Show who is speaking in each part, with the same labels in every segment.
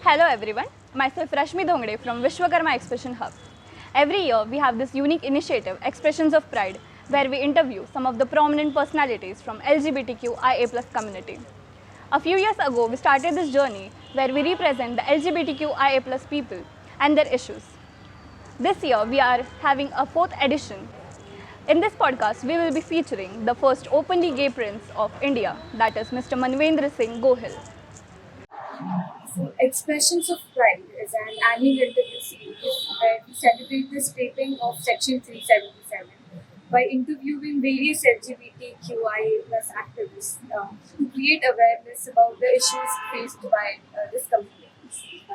Speaker 1: Hello everyone, myself Rashmi Dhongde from Vishwakarma Expression Hub. Every year we have this unique initiative, Expressions of Pride, where we interview some of the prominent personalities from LGBTQIA community. A few years ago we started this journey where we represent the LGBTQIA people and their issues. This year we are having a fourth edition. In this podcast we will be featuring the first openly gay prince of India, that is Mr. Manvendra Singh Gohil.
Speaker 2: So, Expressions of Pride is an annual interview series where we celebrate the scraping of Section 377 by interviewing various LGBTQIA plus activists to create awareness about the issues faced by this community.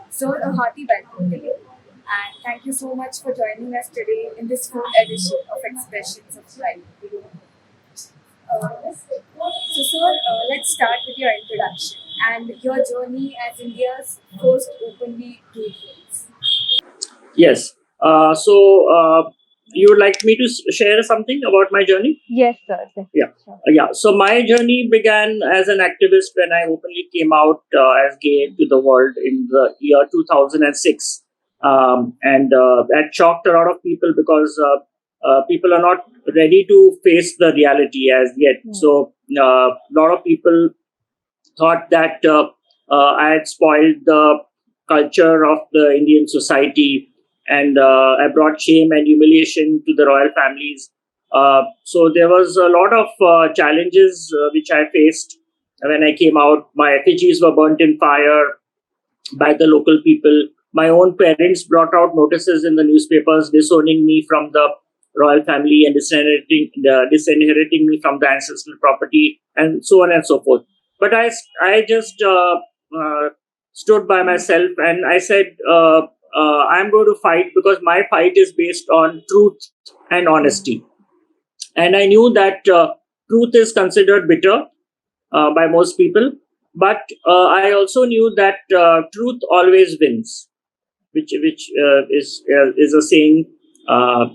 Speaker 2: So, a hearty welcome to you, and thank you so much for joining us today in this fourth edition of Expressions of Pride. Let's start with your introduction and your journey as India's first openly gay prince.
Speaker 3: Yes. So you would like me to share something about my journey?
Speaker 1: Yes, sir.
Speaker 3: Yeah.
Speaker 1: Sure.
Speaker 3: Yeah. So my journey began as an activist when I openly came out as gay to the world in the year 2006. And that shocked a lot of people because people are not ready to face the reality as yet. So a lot of people thought that I had spoiled the culture of the Indian society, and I brought shame and humiliation to the royal families. So there was a lot of challenges which I faced when I came out. My effigies were burnt in fire by the local people. My own parents brought out notices in the newspapers disowning me from the royal family and disinheriting me from the ancestral property, and so on and so forth. But I just stood by myself and I said, I'm going to fight because my fight is based on truth and honesty. And I knew that truth is considered bitter by most people, but I also knew that truth always wins, which is a saying.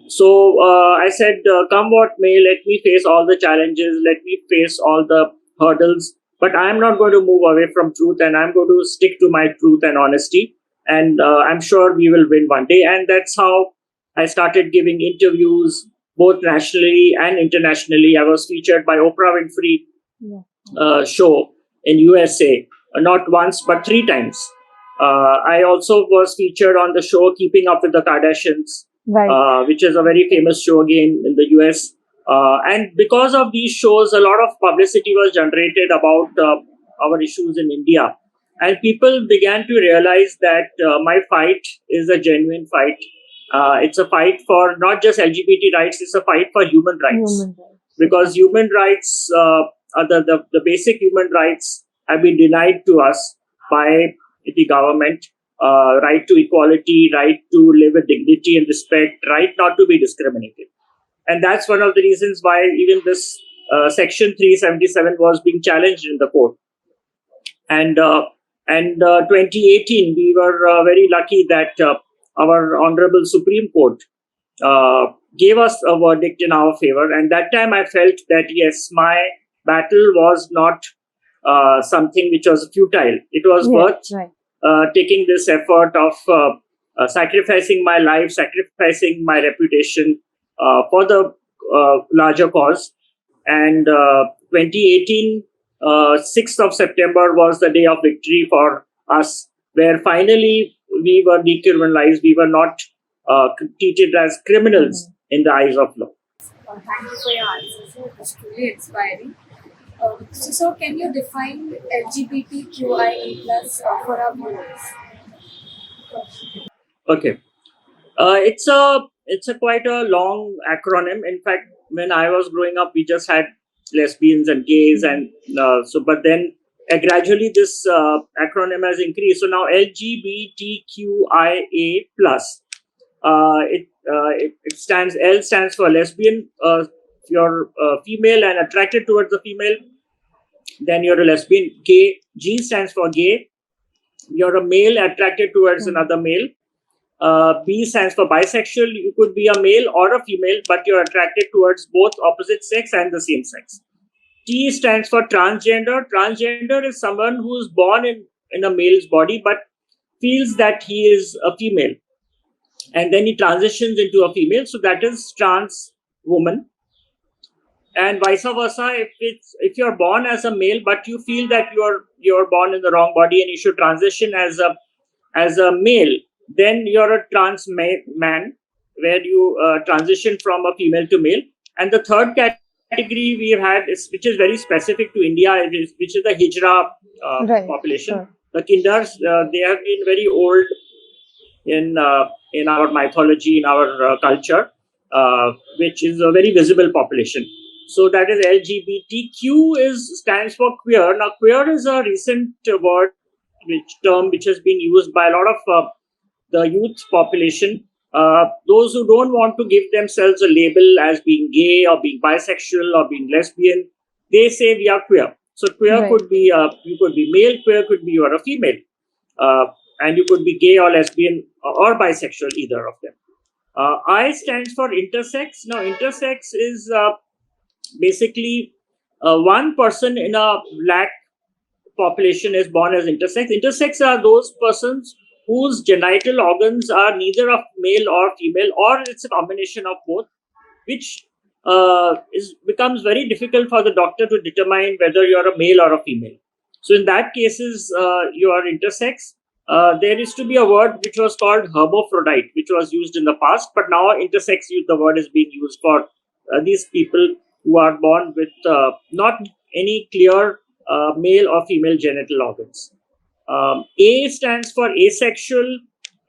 Speaker 3: So I said, come what may, let me face all the challenges, let me face all the hurdles, but I'm not going to move away from truth, and I'm going to stick to my truth and honesty. And I'm sure we will win one day. And that's how I started giving interviews both nationally and internationally. I was featured by Oprah Winfrey show in USA, not once but three times. I also was featured on the show Keeping Up with the Kardashians, which is a very famous show again in the US. And because of these shows, a lot of publicity was generated about our issues in India. And people began to realize that my fight is a genuine fight. It's a fight for not just LGBT rights, it's a fight for human rights. Because human rights, the basic human rights have been denied to us by the government. Right to equality, right to live with dignity and respect, right not to be discriminated. And that's one of the reasons why even this Section 377 was being challenged in the court. And 2018, we were very lucky that our Honorable Supreme Court gave us a verdict in our favor. And that time I felt that, yes, my battle was not something which was futile. It was worth taking this effort of sacrificing my life, sacrificing my reputation for the larger cause. And 2018, 6th of September was the day of victory for us, where finally we were decriminalized. We were not treated as criminals in the eyes of law.
Speaker 2: Thank you for your answers. It was truly inspiring. So, can you define LGBTQIA plus for our viewers?
Speaker 3: Okay. It's a quite a long acronym. In fact, when I was growing up, we just had lesbians and gays, and but then gradually this acronym has increased. So now LGBTQIA plus. It stands. L stands for lesbian. If you're female and attracted towards the female, then you're a lesbian. Gay. G stands for gay. You're a male attracted towards another male. B stands for bisexual. You could be a male or a female, but you're attracted towards both opposite sex and the same sex. T stands for transgender. Transgender is someone who's born in a male's body, but feels that he is a female, and then he transitions into a female. So that is trans woman. And vice versa, if you're born as a male but you feel that you're born in the wrong body and you should transition as a male, then you're a trans man, where you transition from a female to male. And the third category we have had which is very specific to India, which is the hijra
Speaker 4: Right.
Speaker 3: population.
Speaker 4: Sure.
Speaker 3: The kinders, they have been very old in our mythology, in our culture, which is a very visible population. So that is LGBTQ stands for queer. Now, queer is a recent word, which has been used by a lot of the youth population. Those who don't want to give themselves a label as being gay or being bisexual or being lesbian, they say we are queer. So queer
Speaker 4: Right.
Speaker 3: could be you could be male, queer could be you are a female, and you could be gay or lesbian or bisexual, either of them. I stands for intersex. Now, intersex is basically one person in a black population is born as intersex. Intersex are those persons whose genital organs are neither of male or female, or it's a combination of both, which becomes very difficult for the doctor to determine whether you're a male or a female. So in that cases, you are intersex. There used to be a word which was called hermaphrodite, which was used in the past, but now intersex, the word is being used for these people who are born with not any clear male or female genital organs. A stands for asexual.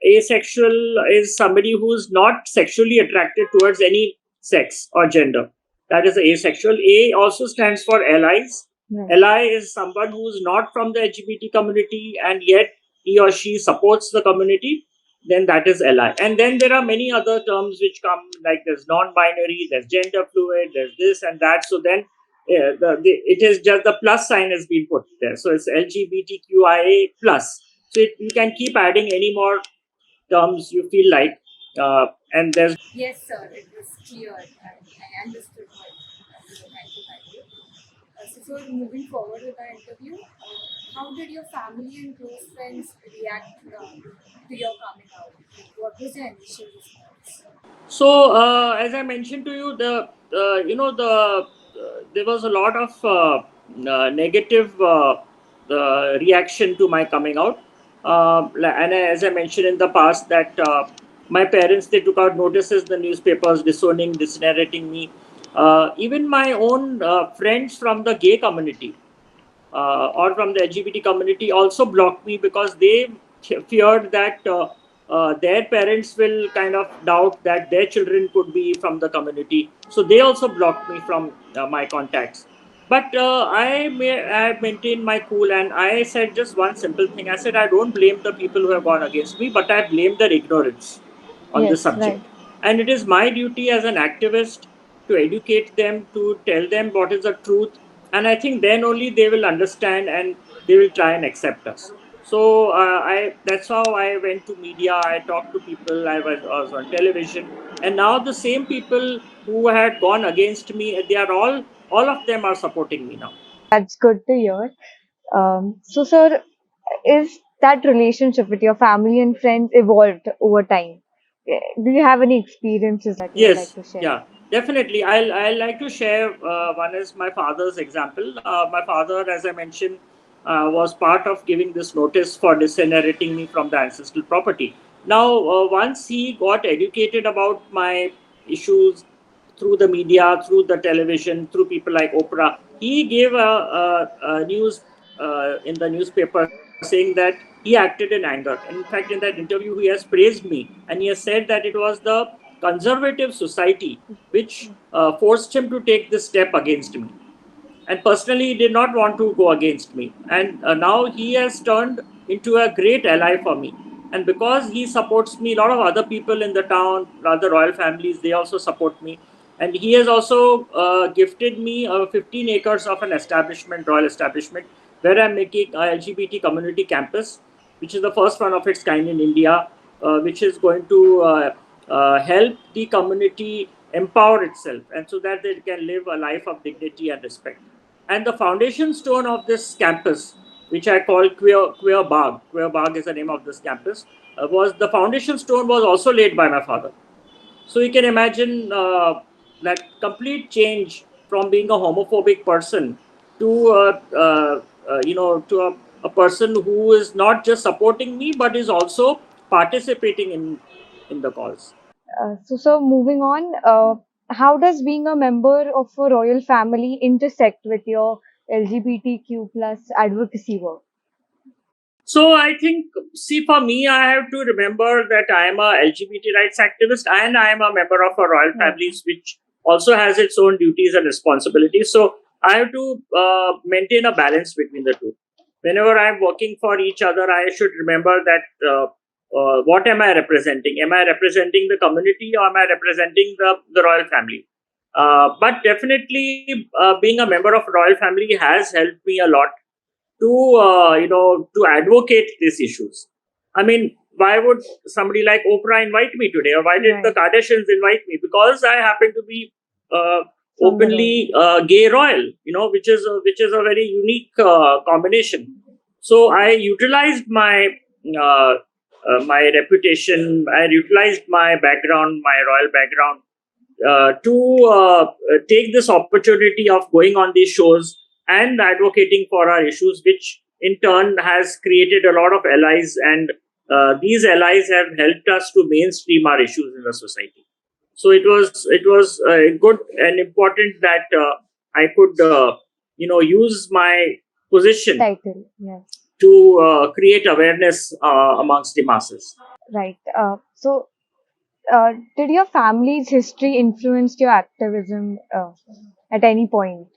Speaker 3: Asexual is somebody who is not sexually attracted towards any sex or gender. That is asexual. A also stands for allies.
Speaker 4: Right.
Speaker 3: Ally is someone who is not from the LGBT community and yet he or she supports the community. Then that is ally. And then there are many other terms which come, like there's non-binary, there's gender fluid, there's this and that. So then it is just the plus sign has been put there. So it's LGBTQIA plus. So you can keep adding any more terms you feel like. And there's
Speaker 2: Yes, sir, it was clear. I understood what you were trying to convey. So, moving forward with our interview, how did your family and close friends react to your coming out? What was their initial response?
Speaker 3: So, as I mentioned to you, there was a lot of negative reaction to my coming out, and as I mentioned in the past, that my parents, they took out notices, the newspapers discrediting me. Even my own friends from the gay community or from the LGBT community also blocked me, because they feared that their parents will kind of doubt that their children could be from the community. So they also blocked me from my contacts. But I maintained my cool, and I said just one simple thing. I said, I don't blame the people who have gone against me, but I blame their ignorance on this
Speaker 4: Yes.
Speaker 3: subject.
Speaker 4: Right.
Speaker 3: And it is my duty as an activist to educate them, to tell them what is the truth. And I think then only they will understand and they will try and accept us. So that's how I went to media. I talked to people. I was on television, and now the same people who had gone against me, they are all of them are supporting me now.
Speaker 4: That's good to hear. So, sir, is that relationship with your family and friends evolved over time? Do you have any experiences that you would like
Speaker 3: Yes,
Speaker 4: to share?
Speaker 3: yeah, definitely. I'll like to share. One is my father's example. My father, as I mentioned, was part of giving this notice for disinheriting me from the ancestral property. Now, once he got educated about my issues through the media, through the television, through people like Oprah, he gave a news in the newspaper saying that he acted in anger. In fact, in that interview, he has praised me, and he has said that it was the conservative society which forced him to take this step against me. And personally, he did not want to go against me. And now he has turned into a great ally for me. And because he supports me, a lot of other people in the town, other royal families, they also support me. And he has also gifted me 15 acres of an establishment, royal establishment, where I'm making a LGBT community campus, which is the first one of its kind in India, which is going to help the community empower itself, and so that they can live a life of dignity and respect. And the foundation stone of this campus which I call Queer Bagh. Queer Bagh is the name of this campus. Was the foundation stone was also laid by my father. So you can imagine that complete change from being a homophobic person to a person who is not just supporting me but is also participating in the cause.
Speaker 4: So moving on, how does being a member of a royal family intersect with your LGBTQ plus advocacy work?
Speaker 3: So I think, see, for me, I have to remember that I am a LGBT rights activist and I am a member of a royal family, which also has its own duties and responsibilities. So I have to maintain a balance between the two. Whenever I'm working for each other, I should remember that what am I representing? Am I representing the community or am I representing the royal family? But definitely, being a member of royal family has helped me a lot to to advocate these issues. I mean, why would somebody like Oprah invite me today, or why did the Kardashians invite me? Because I happen to be openly gay royal, which is a very unique combination. So I utilized uh, my reputation, I utilized my background, my royal background, to take this opportunity of going on these shows and advocating for our issues, which in turn has created a lot of allies, and these allies have helped us to mainstream our issues in the society. So it was good and important that I could use my position
Speaker 4: Title, yes,
Speaker 3: to create awareness amongst the masses.
Speaker 4: right. Did your family's history influence your activism at any point?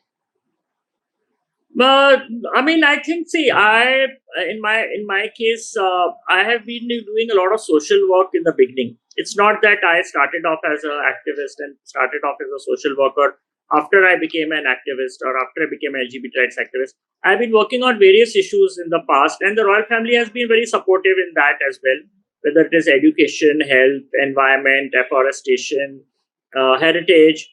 Speaker 3: But I mean, I think, see, I in my case, I have been doing a lot of social work in the beginning. It's not that I started off as an activist and started off as a social worker after I became an activist or after I became an LGBT rights activist. I've been working on various issues in the past, and the royal family has been very supportive in that as well. Whether it is education, health, environment, afforestation, heritage,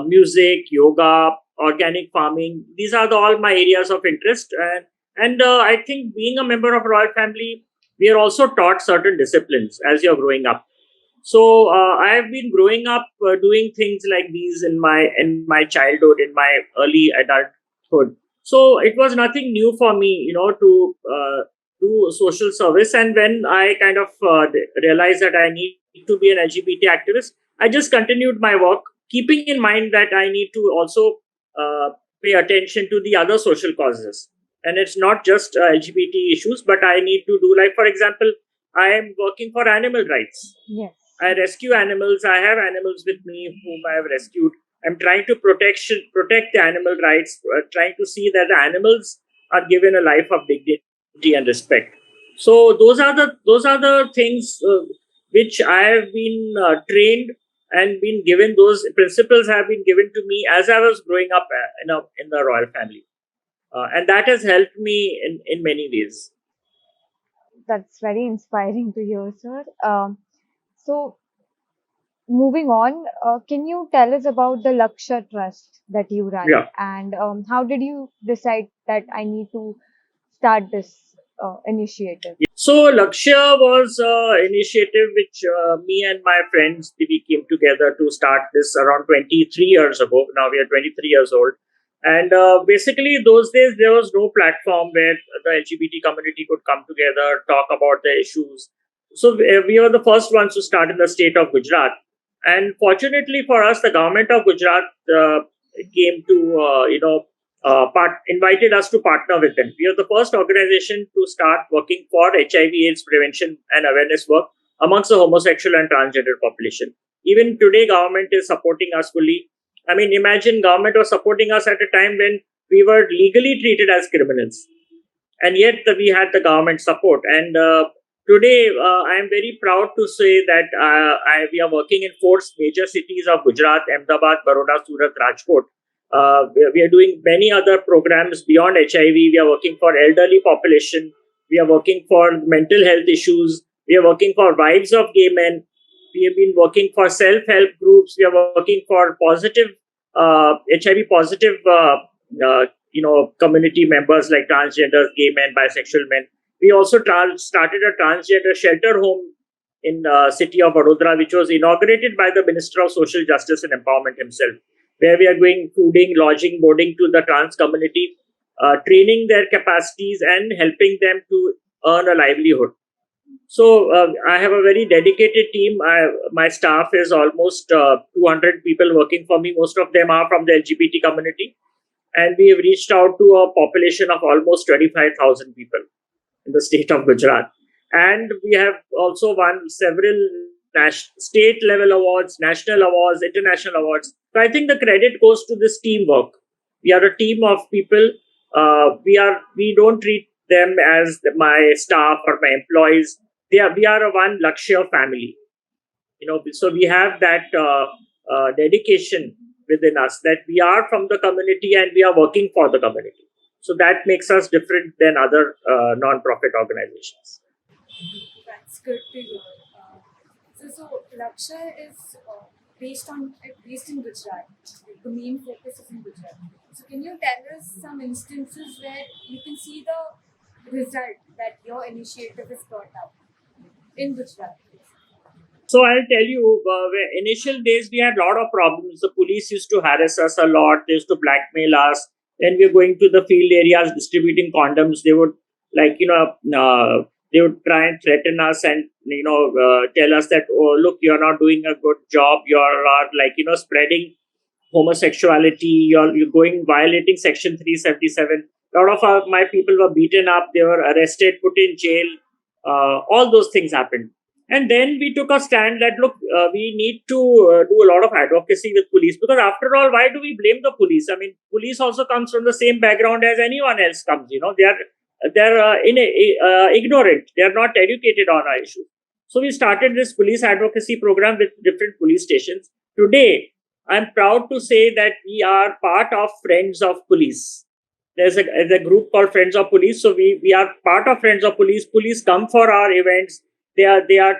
Speaker 3: music, yoga, organic farming. These are all my areas of interest. And I think being a member of a royal family, we are also taught certain disciplines as you're growing up. So I have been growing up doing things like these in my childhood, in my early adulthood. So it was nothing new for me, to do social service. And when I kind of realized that I need to be an LGBT activist, I just continued my work, keeping in mind that I need to also pay attention to the other social causes. And it's not just LGBT issues, but I need to do, like, for example, I am working for animal rights.
Speaker 4: Yes.
Speaker 3: I rescue animals. I have animals with me whom I have rescued. I'm trying to protect the animal rights, trying to see that the animals are given a life of dignity and respect. So those are the things which I have been trained and been given. Those principles have been given to me as I was growing up in the royal family, and that has helped me in many ways.
Speaker 4: That's very inspiring to hear, sir. So, moving on, can you tell us about the Lakshya Trust that you run,
Speaker 3: Yeah.
Speaker 4: and how did you decide that I need to start this initiative?
Speaker 3: So Lakshya was an initiative which me and my friends, we came together to start this around 23 years ago. Now we are 23 years old. And basically, those days, there was no platform where the LGBT community could come together, talk about the issues. So we were the first ones to start in the state of Gujarat. And fortunately for us, the government of Gujarat came to, invited us to partner with them. We are the first organization to start working for HIV/AIDS prevention and awareness work amongst the homosexual and transgender population. Even today, government is supporting us fully. I mean, imagine government was supporting us at a time when we were legally treated as criminals, and yet we had the government support. And today, I am very proud to say that we are working in 4 major cities of Gujarat: Ahmedabad, Baroda, Surat, Rajkot. We are doing many other programs beyond HIV. We are working for elderly population. We are working for mental health issues. We are working for wives of gay men. We have been working for self-help groups. We are working for positive HIV positive community members like transgenders, gay men, bisexual men. We also started a transgender shelter home in city of Vadodara, which was inaugurated by the Minister of Social Justice and Empowerment himself, where we are doing fooding, lodging, boarding to the trans community, training their capacities and helping them to earn a livelihood. So I have a very dedicated team. My staff is almost 200 people working for me. Most of them are from the LGBT community. And we have reached out to a population of almost 25,000 people in the state of Gujarat. And we have also won several state level awards, national awards, international awards. So I think the credit goes to this teamwork. We are a team of people. We don't treat them as my staff or my employees. We are a one Lakshya family. So we have that dedication within us that we are from the community and we are working for the community. So that makes us different than other non-profit organizations.
Speaker 2: That's good to hear. So Lakshya is based in Gujarat. The main focus is in Gujarat. So can you tell us some instances where you can see the result that your initiative is brought out in Gujarat?
Speaker 3: So I'll tell you, initial days we had a lot of problems. The police used to harass us a lot. They used to blackmail us. When we were going to the field areas distributing condoms, they would they would try and threaten us and tell us that, oh, look, you're not doing a good job. You're spreading homosexuality. You're violating Section 377. A lot of my people were beaten up. They were arrested, put in jail. All those things happened. And then we took a stand that, look, we need to do a lot of advocacy with police, because after all, why do we blame the police? I mean, police also comes from the same background as anyone else comes. They're ignorant. They are not educated on our issues. So we started this police advocacy program with different police stations. Today, I'm proud to say that we are part of Friends of Police. There's a group called Friends of Police. So we are part of Friends of Police. Police come for our events. They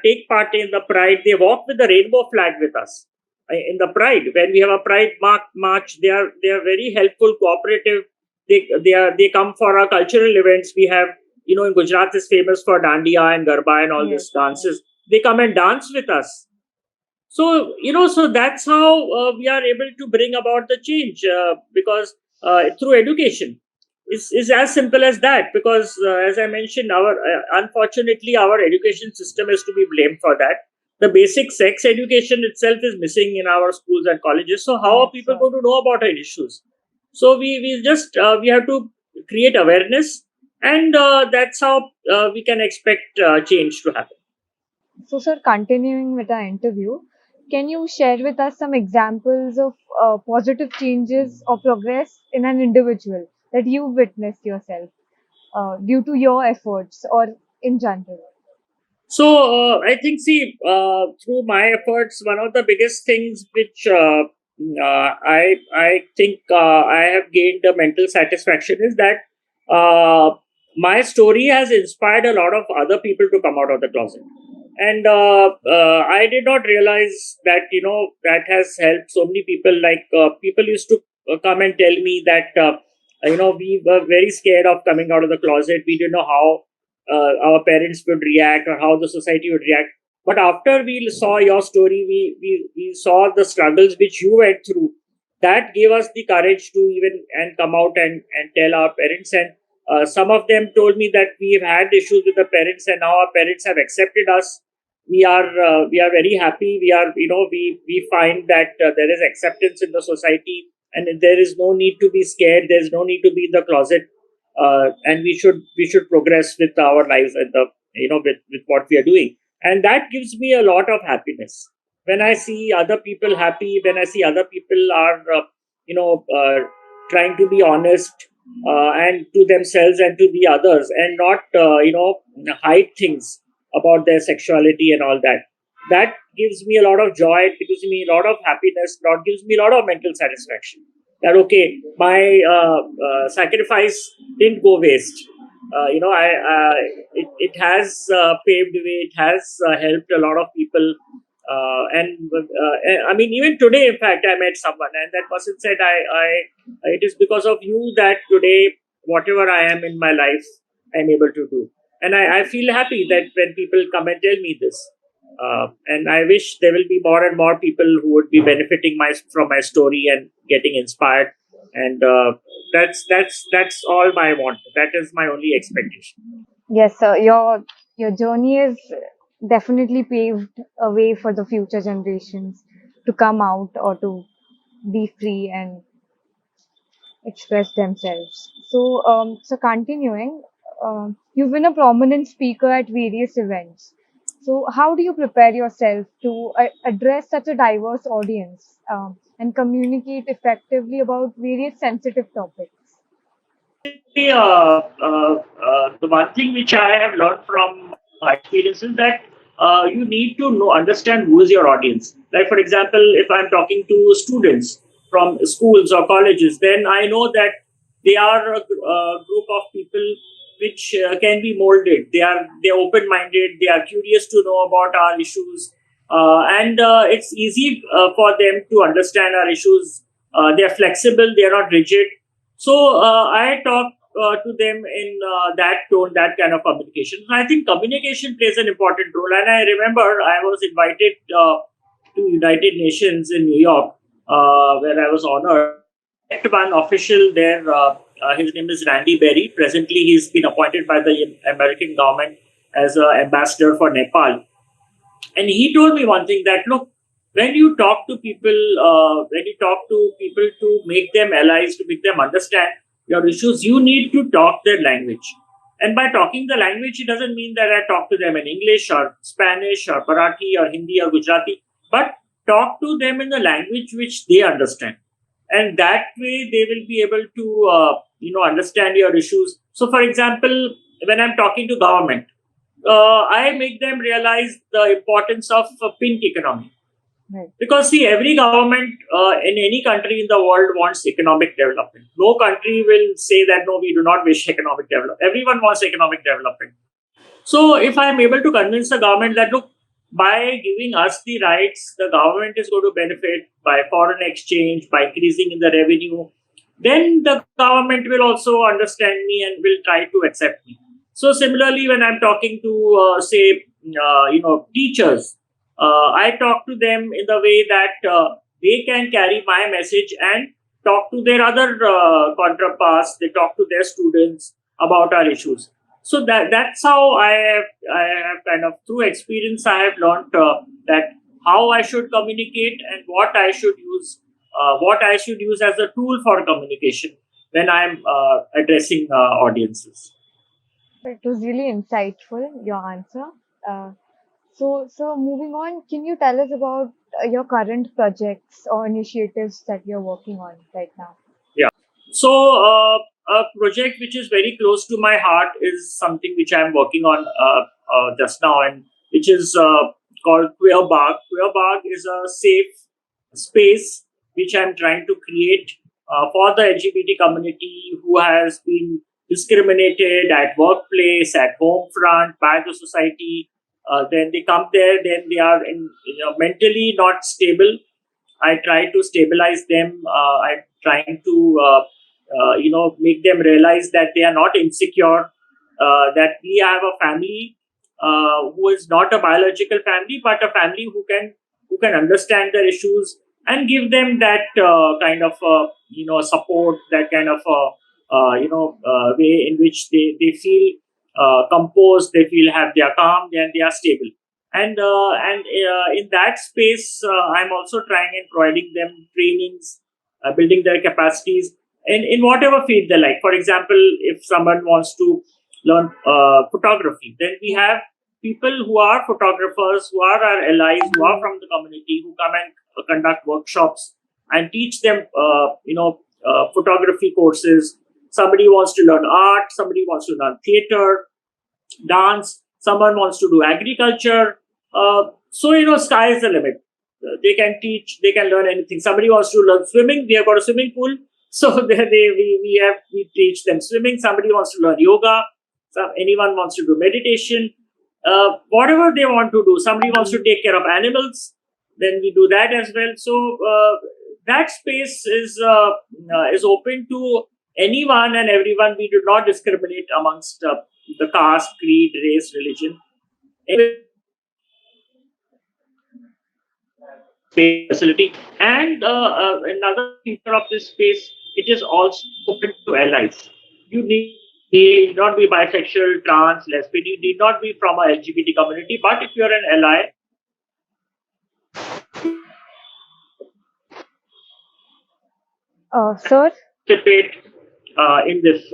Speaker 3: take part in the Pride. They walk with the rainbow flag with us in the Pride. When we have a Pride march, they are very helpful, cooperative. They come for our cultural events. We have, in Gujarat is famous for dandiya and garba and all these dances. They come and dance with us. So, so that's how we are able to bring about the change because through education. Is as simple as that, because as I mentioned, unfortunately our education system is to be blamed for that. The basic sex education itself is missing in our schools and colleges. So how are people going to know about our issues? So we have to create awareness, and that's how we can expect change to happen.
Speaker 4: So, sir, continuing with our interview, can you share with us some examples of positive changes or progress in an individual that you witnessed yourself due to your efforts or in general?
Speaker 3: So I think, through my efforts, one of the biggest things which I think I have gained a mental satisfaction is that my story has inspired a lot of other people to come out of the closet. And I did not realize that, that has helped so many people. Like people used to come and tell me that, we were very scared of coming out of the closet. We didn't know how our parents would react or how the society would react. But after we saw your story, we saw the struggles which you went through. That gave us the courage to even and come out and tell our parents. And some of them told me that we've had issues with the parents, and now our parents have accepted us. We are very happy. We find that there is acceptance in the society, and there is no need to be scared. There is no need to be in the closet, and we should progress with our lives and with what we are doing. And that gives me a lot of happiness when I see other people happy. When I see other people are trying to be honest and to themselves and to the others, and not hide things about their sexuality and all that. That gives me a lot of joy. It gives me a lot of happiness. That gives me a lot of mental satisfaction. That okay, my sacrifice didn't go waste. It has paved the way. It has helped a lot of people I mean, even today, in fact, I met someone, and that person said, it is because of you that today, whatever I am in my life, I'm able to do." And I feel happy that when people come and tell me this. And I wish there will be more and more people who would be benefiting from my story and getting inspired. And that's all I want. That is my only expectation.
Speaker 4: Yes, sir. Your journey is definitely paved a way for the future generations to come out or to be free and express themselves. So continuing, you've been a prominent speaker at various events. So, how do you prepare yourself to address such a diverse audience and communicate effectively about various sensitive topics?
Speaker 3: The one thing which I have learned from my experience is that you need to understand who is your audience. Like, for example, if I'm talking to students from schools or colleges, then I know that they are a group of people which can be molded. They're open-minded. They are curious to know about our issues, and it's easy for them to understand our issues. They're flexible. They're not rigid. So I talk to them in that tone, that kind of communication. I think communication plays an important role. And I remember I was invited to United Nations in New York, where I was honored. One official there, his name is Randy Berry. Presently, he's been appointed by the American government as an ambassador for Nepal. And he told me one thing, that look, when you talk to people, to make them allies, to make them understand your issues, you need to talk their language. And by talking the language, it doesn't mean that I talk to them in English or Spanish or Marathi or Hindi or Gujarati, but talk to them in the language which they understand. And that way they will be able to, understand your issues. So, for example, when I'm talking to government, I make them realize the importance of pink economy.
Speaker 4: Right.
Speaker 3: Because see, every government in any country in the world wants economic development. No country will say that no, we do not wish economic development. Everyone wants economic development. So if I am able to convince the government that look, by giving us the rights, the government is going to benefit by foreign exchange, by increasing in the revenue, then the government will also understand me and will try to accept me. So similarly, when I'm talking to teachers, I talk to them in the way that they can carry my message and talk to their other counterparts. They talk to their students about our issues. So that's how I have kind of, through experience, I have learned that how I should communicate and what I should use as a tool for communication when I'm addressing audiences.
Speaker 4: It was really insightful, your answer. So moving on, can you tell us about your current projects or initiatives that you're working on right now?
Speaker 3: Yeah. So a project which is very close to my heart is something which I'm working on just now, and which is called Queer Bagh. Queer Bagh is a safe space which I'm trying to create for the LGBT community who has been discriminated at workplace, at home front, by the society. Then they come there, then they are mentally not stable. I try to stabilize them. I'm trying to make them realize that they are not insecure, that we have a family who is not a biological family, but a family who can understand their issues and give them that kind of support, that kind of way in which they feel composed, they are calm, and they are stable. And in that space, I'm also trying and providing them trainings, building their capacities in whatever field they like. For example, if someone wants to learn photography, then we have people who are photographers, who are our allies, who are from the community, who come and conduct workshops and teach them, photography courses. Somebody wants to learn art, somebody wants to learn theater, dance, someone wants to do agriculture. So, sky is the limit. They can teach, they can learn anything. Somebody wants to learn swimming, we have got a swimming pool. So we teach them swimming. Somebody wants to learn yoga. Anyone wants to do meditation. Whatever they want to do. Somebody wants to take care of animals. then we do that as well. So that space is open to anyone and everyone. We do not discriminate amongst the caste, creed, race, religion. Space facility. And another feature of this space, it is also open to allies. You need not be bisexual, trans, lesbian. You need not be from a LGBT community. But if you're an ally,
Speaker 4: Sir,
Speaker 3: participate in this.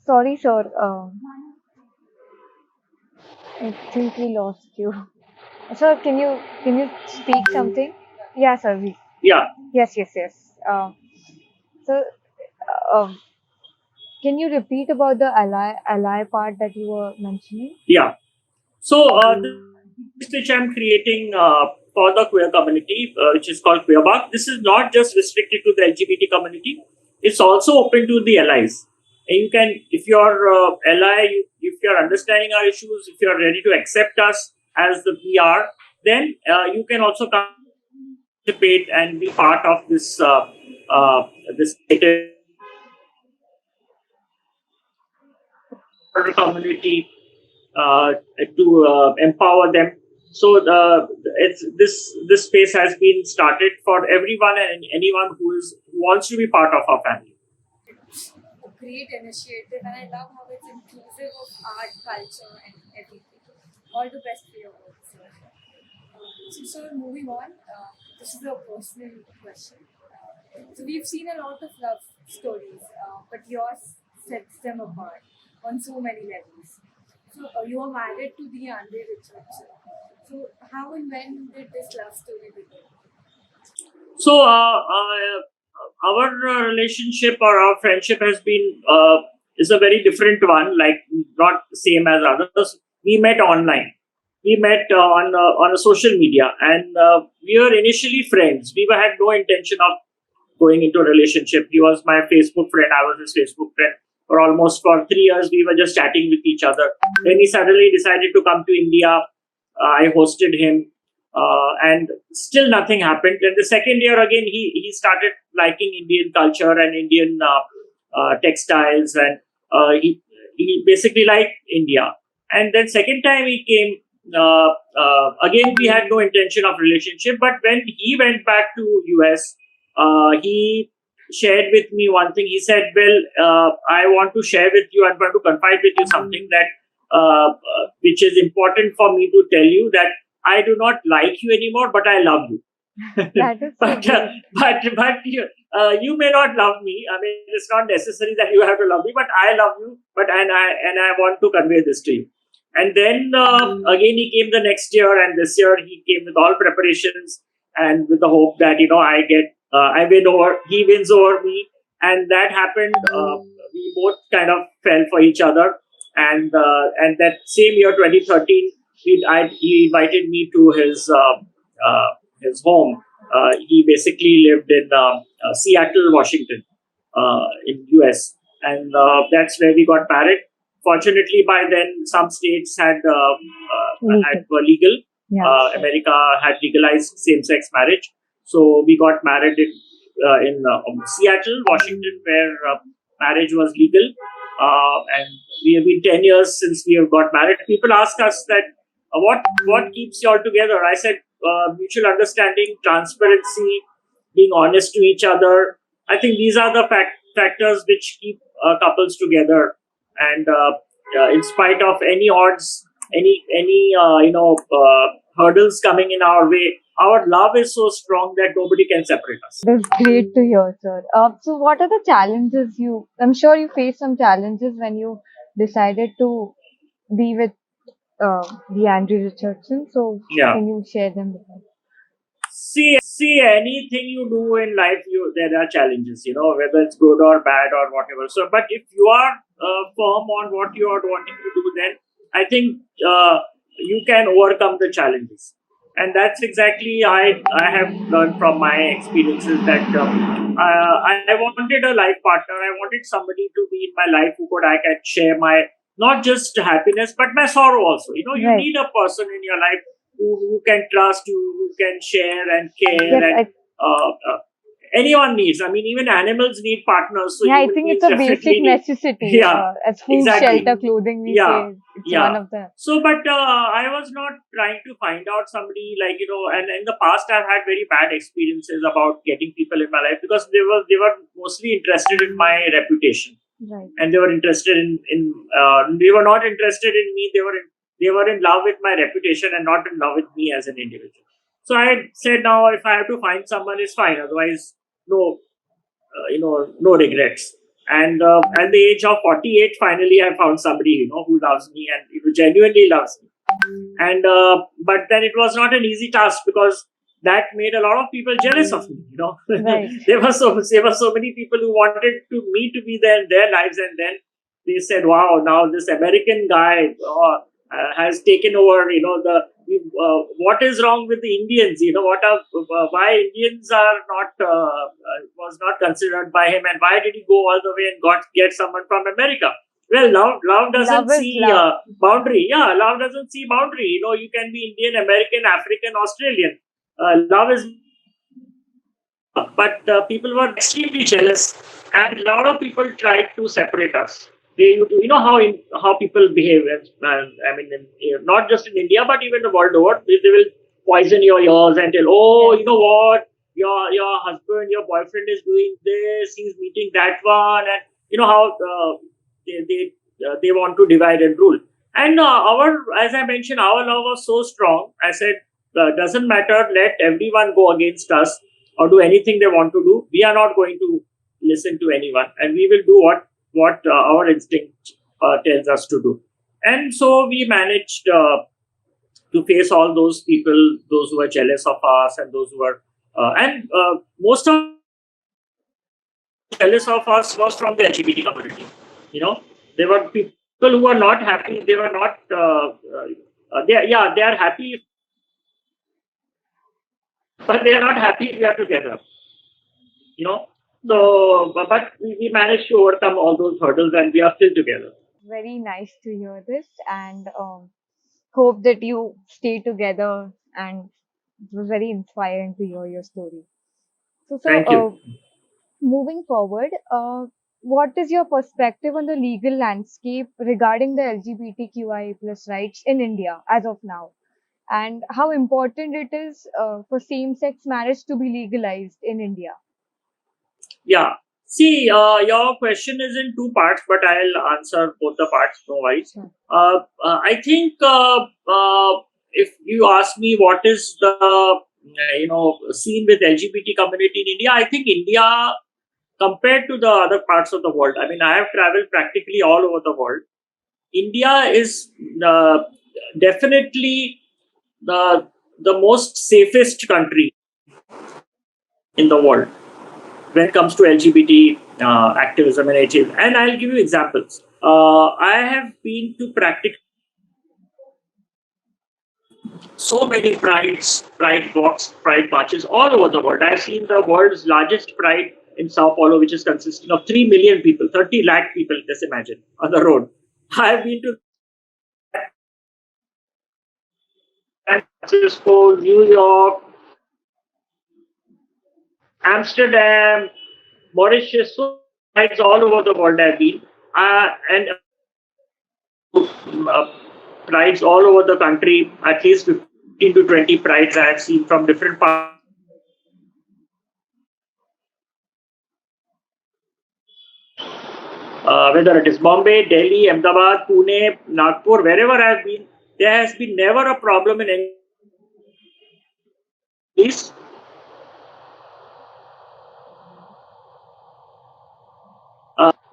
Speaker 4: sorry, sir. I think we lost you. Sir, can you speak something? Yeah, sir.
Speaker 3: Yeah,
Speaker 4: Yes, yes, yes. So, um, can you repeat about the ally part that you were mentioning?
Speaker 3: yeah. So this which I'm creating for the queer community, which is called Queer Bark, this is not just restricted to the LGBT community. It's also open to the allies. And you can, if you're ally, if you're understanding our issues, if you're ready to accept us as the we are, then you can also participate and be part of this community to empower them. So it's this space has been started for everyone and anyone who wants to be part of our family.
Speaker 2: It's a great initiative, and I love how it's inclusive of art, culture, and everything. All the best for your work, sir. So, moving on, this is a personal question. So, we've seen a lot of love stories, but yours sets them apart on so many levels. So, you are married to the Andre Richardson. So, how and when did this love story begin?
Speaker 3: So our relationship or our friendship has been is a very different one, like not same as others. We met online. We met on a social media, and we were initially friends. We had no intention of going into a relationship. He was my Facebook friend. I was his Facebook friend. For 3 years, we were just chatting with each other. Then he suddenly decided to come to India. I hosted him, and still nothing happened. And the second year again, he started liking Indian culture and Indian textiles, and he basically liked India. And then second time he came. Again, we had no intention of relationship. But when he went back to US, he shared with me one thing. He said, "Well, I want to share with you. I'm going to confide with you something that which is important for me to tell you that I do not like you anymore, but I love you."
Speaker 4: That is so
Speaker 3: but
Speaker 4: great.
Speaker 3: you may not love me. I mean, it's not necessary that you have to love me, but I love you. And I want to convey this to you. And then again, he came the next year, and this year he came with all preparations and with the hope that I win over, he wins over me, and that happened. We both kind of fell for each other, and that same year, 2013, he invited me to his home. He basically lived in Seattle, Washington, in US, and that's where we got married. Fortunately, by then some states were legal.
Speaker 4: Yeah.
Speaker 3: America had legalized same-sex marriage, so we got married in Seattle, Washington, where marriage was legal. And we have been 10 years since we have got married. People ask us that what keeps you all together. I said mutual understanding, transparency, being honest to each other. I think these are the factors which keep couples together. And in spite of any odds, any hurdles coming in our way, our love is so strong that nobody can separate us.
Speaker 4: That's great to hear, sir. So, what are the challenges you? I'm sure you faced some challenges when you decided to be with the Andrew Richardson. So,
Speaker 3: Yeah.
Speaker 4: can you share them with us?
Speaker 3: See, anything you do in life, there are challenges. Whether it's good or bad or whatever. So, but if you are firm on what you are wanting to do, then I think you can overcome the challenges. And that's exactly I have learned from my experiences that I wanted a life partner. I wanted somebody to be in my life I can share my not just happiness, but my sorrow also. You
Speaker 4: Right.
Speaker 3: need a person in your life who you can trust, who can share and care,
Speaker 4: Yes,
Speaker 3: and anyone needs. I mean, even animals need partners. So
Speaker 4: yeah, I
Speaker 3: human
Speaker 4: think it's
Speaker 3: beings
Speaker 4: a basic
Speaker 3: definitely need.
Speaker 4: necessity.
Speaker 3: Yeah,
Speaker 4: As food,
Speaker 3: exactly.
Speaker 4: shelter, clothing, we
Speaker 3: Yeah,
Speaker 4: say it's one
Speaker 3: yeah.
Speaker 4: of the.
Speaker 3: So, but I was not trying to find out somebody like and in the past I've had very bad experiences about getting people in my life because they were mostly interested in my reputation,
Speaker 4: Right.
Speaker 3: and they were interested they were not interested in me. They were in love with my reputation and not in love with me as an individual. So I said, now if I have to find someone, it's fine. Otherwise, no, no regrets. And at the age of 48, finally, I found somebody, who loves me and genuinely loves me. And but then it was not an easy task because that made a lot of people jealous of me.
Speaker 4: Right.
Speaker 3: there were so many people who wanted me to be there in their lives, and then they said, "Wow, now this American guy has taken over." What is wrong with the Indians? Why Indians are not was not considered by him, and why did he go all the way and get someone from America? Well, love doesn't
Speaker 4: Love is
Speaker 3: see
Speaker 4: love.
Speaker 3: boundary. Yeah, love doesn't see boundary. You can be Indian, American, African, Australian. Love is, but people were extremely jealous, and a lot of people tried to separate us. How people behave. I mean, not just in India, but even the world over. They will poison your ears and tell, oh,
Speaker 4: Yes.
Speaker 3: you know what, your husband, your boyfriend is doing this. He's meeting that one, and how they want to divide and rule. And as I mentioned, our love was so strong. I said, doesn't matter. Let everyone go against us or do anything they want to do. We are not going to listen to anyone, and we will do what our instinct tells us to do. And so we managed to face all those people, those who were jealous of us, and those who were and most of jealous of us was from the LGBT community. There were people who were not happy. They were not. They are happy, but they are not happy if we are together. You know. So, but we managed to overcome all those hurdles, and we are still together.
Speaker 4: Very nice to hear this, and hope that you stay together. And it was very inspiring to hear your story. So,
Speaker 3: Thank you.
Speaker 4: moving forward, what is your perspective on the legal landscape regarding the LGBTQIA plus rights in India as of now? And how important it is for same-sex marriage to be legalized in India?
Speaker 3: Yeah. See, your question is in two parts, but I'll answer both the parts. No worries.
Speaker 4: Sure.
Speaker 3: I think if you ask me what is the scene with LGBT community in India, I think India compared to the other parts of the world. I mean, I have traveled practically all over the world. India is definitely the most safest country in the world when it comes to LGBT activism and activism. And I'll give you examples. I have been to practically so many pride walks, pride marches all over the world. I've seen the world's largest pride in Sao Paulo, which is consisting of 3 million people, 30 lakh people, just imagine, on the road. I've been to San Francisco, New York, Amsterdam, Mauritius, so prides all over the world I've been. And prides all over the country, at least 15 to 20 prides I have seen from different parts. Whether it is Bombay, Delhi, Ahmedabad, Pune, Nagpur, wherever I have been, there has been never a problem in any place.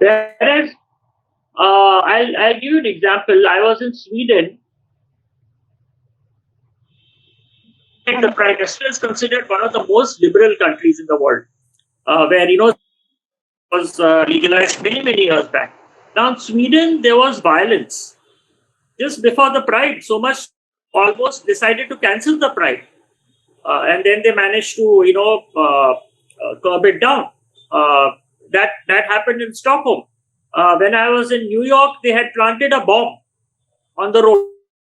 Speaker 3: Whereas, I'll give you an example. I was in Sweden. The Prime Minister is considered one of the most liberal countries in the world, where was legalized many years back. Now in Sweden, there was violence just before the Pride. So much, almost decided to cancel the Pride, and then they managed to curb it down. That happened in Stockholm. When I was in New York, they had planted a bomb on the road.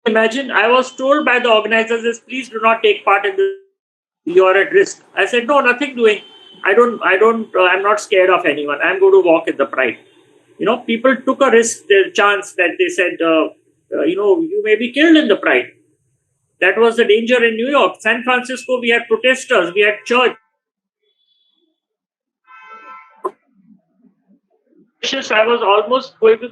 Speaker 3: Imagine, I was told by the organizers, please do not take part in this. You are at risk. I said, no, nothing doing. I'm not scared of anyone. I'm going to walk in the pride. People took a risk, their chance that they said, you may be killed in the pride. That was the danger in New York. San Francisco, we had protesters, we had church. I was almost going to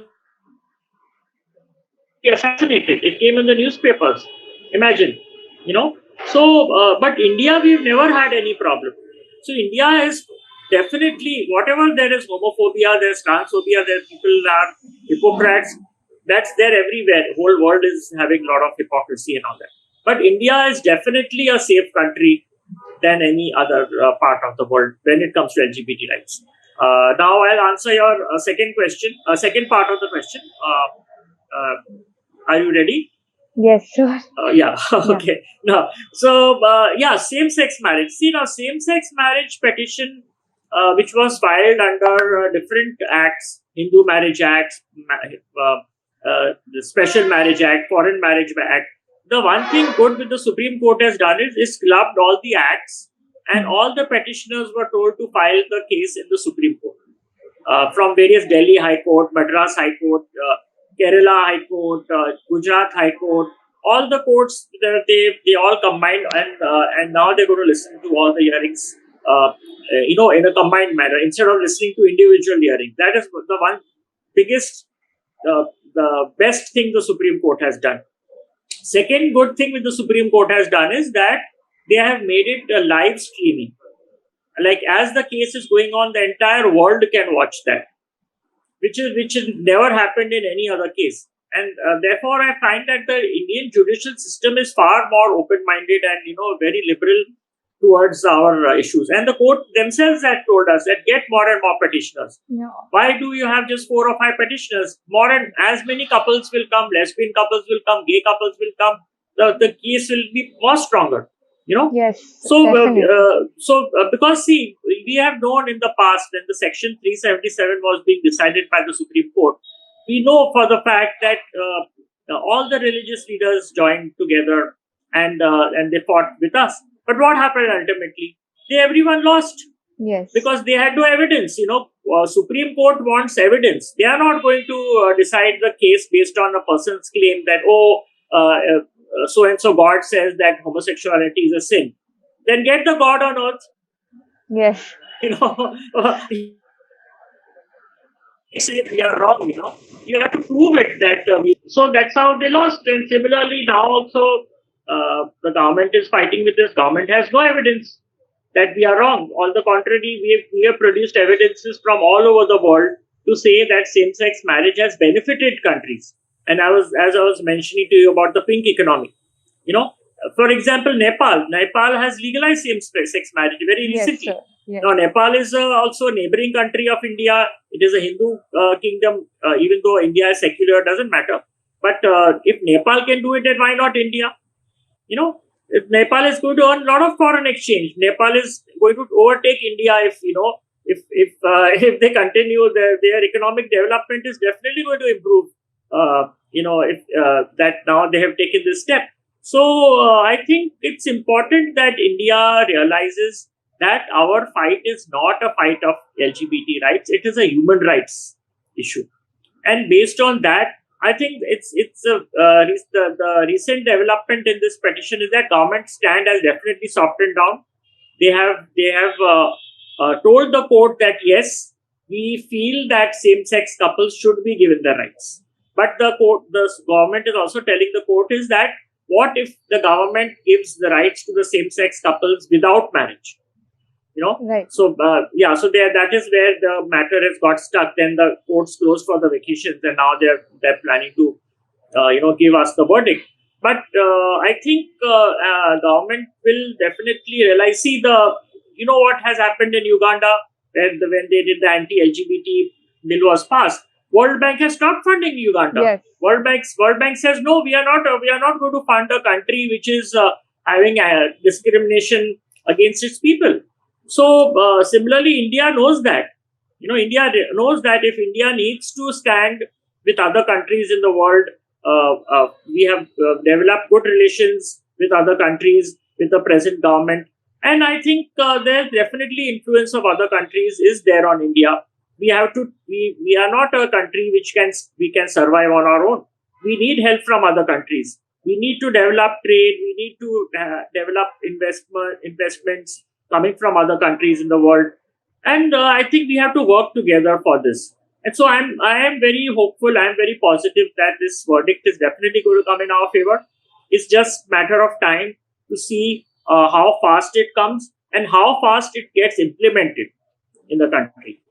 Speaker 3: be assassinated. It came in the newspapers. Imagine, you know. But India, we've never had any problem. So India is definitely, whatever there is homophobia, there's transphobia, there people are hypocrites. That's there everywhere. The whole world is having a lot of hypocrisy and all that. But India is definitely a safe country than any other part of the world when it comes to LGBT rights. Now I'll answer your second question, second part of the question. Are you ready?
Speaker 4: Yes, sure.
Speaker 3: Yeah. Okay. Now, same-sex marriage. See, now same-sex marriage petition, which was filed under different acts, Hindu Marriage Act, the Special Marriage Act, Foreign Marriage Act. The one thing good with the Supreme Court has done is clubbed all the acts, and all the petitioners were told to file the case in the Supreme Court from various Delhi High Court, Madras High Court, Kerala High Court, Gujarat High Court. All the courts, they all combined, and now they're going to listen to all the hearings, in a combined manner instead of listening to individual hearings. That is the one biggest, the best thing the Supreme Court has done. Second good thing with the Supreme Court has done is that they have made it a live streaming. Like as the case is going on, the entire world can watch that, which has never happened in any other case. And therefore, I find that the Indian judicial system is far more open-minded and very liberal towards our issues. And the court themselves had told us that get more and more petitioners.
Speaker 4: Yeah.
Speaker 3: Why do you have just 4 or 5 petitioners? More and as many couples will come, lesbian couples will come, gay couples will come. The case will be more stronger.
Speaker 4: Yes.
Speaker 3: So because see, we have known in the past when the Section 377 was being decided by the Supreme Court, we know for the fact that all the religious leaders joined together and they fought with us. But what happened ultimately? Everyone lost.
Speaker 4: Yes.
Speaker 3: Because they had no evidence. Supreme Court wants evidence. They are not going to decide the case based on a person's claim that so and so God says that homosexuality is a sin. Then get the God on earth.
Speaker 4: Yes.
Speaker 3: Say we are wrong. You have to prove it that. So that's how they lost. And similarly, now also the government is fighting with this. Government has no evidence that we are wrong. On the contrary, we have produced evidences from all over the world to say that same-sex marriage has benefited countries. And as I was mentioning to you about the pink economy, for example, Nepal has legalized same-sex marriage very recently.
Speaker 4: Yes, yes.
Speaker 3: Now, Nepal is also a neighboring country of India. It is a Hindu kingdom, even though India is secular, doesn't matter. But if Nepal can do it, then why not India? If Nepal is going to earn a lot of foreign exchange, Nepal is going to overtake India if they continue. Their economic development is definitely going to improve. If that now they have taken this step. So I think it's important that India realizes that our fight is not a fight of LGBT rights; it is a human rights issue. And based on that, I think the recent development in this petition is that government stand has definitely softened down. They have told the court that yes, we feel that same-sex couples should be given the rights. But the government is also telling the court is that what if the government gives the rights to the same-sex couples without marriage?
Speaker 4: Right.
Speaker 3: So that is where the matter has got stuck. Then the courts closed for the vacations, and now they're planning to give us the verdict. But I think government will definitely realize. See what has happened in Uganda when they did the anti-LGBT bill was passed. World Bank has stopped funding Uganda.
Speaker 4: Yes.
Speaker 3: World Bank says no, we are not going to fund a country which is having discrimination against its people. So similarly, India knows that. India knows that if India needs to stand with other countries in the world, we have developed good relations with other countries, with the present government. And I think there's definitely influence of other countries is there on India. We have to. We are not a country which we can survive on our own. We need help from other countries. We need to develop trade. We need to develop investments coming from other countries in the world. And I think we have to work together for this. And so I am very hopeful. I am very positive that this verdict is definitely going to come in our favor. It's just matter of time to see how fast it comes and how fast it gets implemented in the country.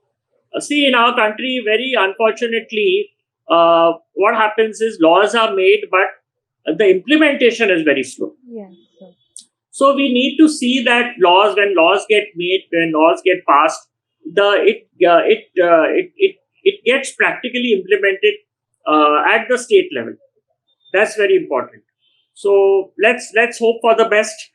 Speaker 3: See, in our country, very unfortunately, what happens is laws are made, but the implementation is very slow.
Speaker 4: Yes, sir.
Speaker 3: So we need to see that when laws get made, when laws get passed, it gets practically implemented at the state level. That's very important. So let's hope for the best.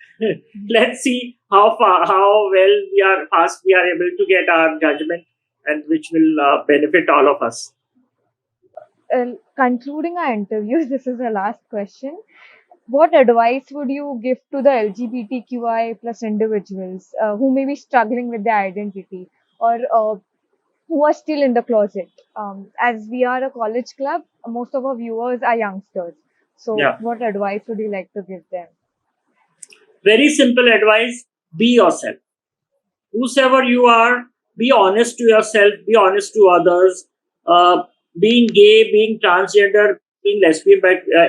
Speaker 3: Let's see how fast we are able to get our judgment, and which will benefit all of us.
Speaker 4: Concluding our interview, this is the last question. What advice would you give to the LGBTQI plus individuals who may be struggling with their identity, or who are still in the closet? As we are a college club, most of our viewers are youngsters. So,
Speaker 3: Yeah.
Speaker 4: what advice would you like to give them?
Speaker 3: Very simple advice: be yourself. Whosoever you are, be honest to yourself, be honest to others. Being gay, being transgender, being lesbian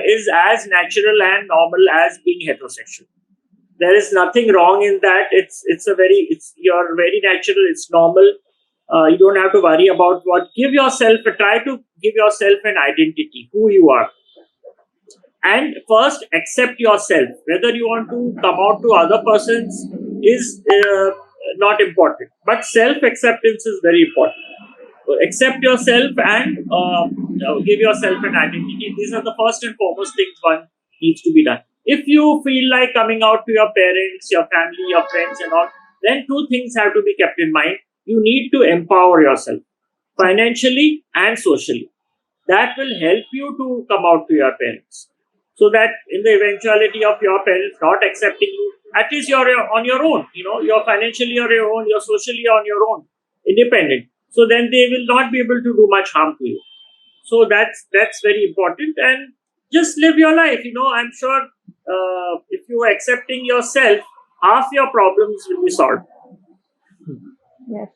Speaker 3: is as natural and normal as being heterosexual. There is nothing wrong in that. You're very natural. It's normal. You don't have to worry about what. Try to give yourself an identity, who you are. And first, accept yourself. Whether you want to come out to other persons is not important. But self-acceptance is very important. Accept yourself and give yourself an identity. These are the first and foremost things one needs to be done. If you feel like coming out to your parents, your family, your friends and all, then two things have to be kept in mind. You need to empower yourself financially and socially. That will help you to come out to your parents. So that in the eventuality of your parents not accepting you, at least you're on your own. You're financially on your own, you're socially on your own, independent. So then they will not be able to do much harm to you. So that's very important. And just live your life. I'm sure if you are accepting yourself, half your problems will be solved.
Speaker 4: Yes.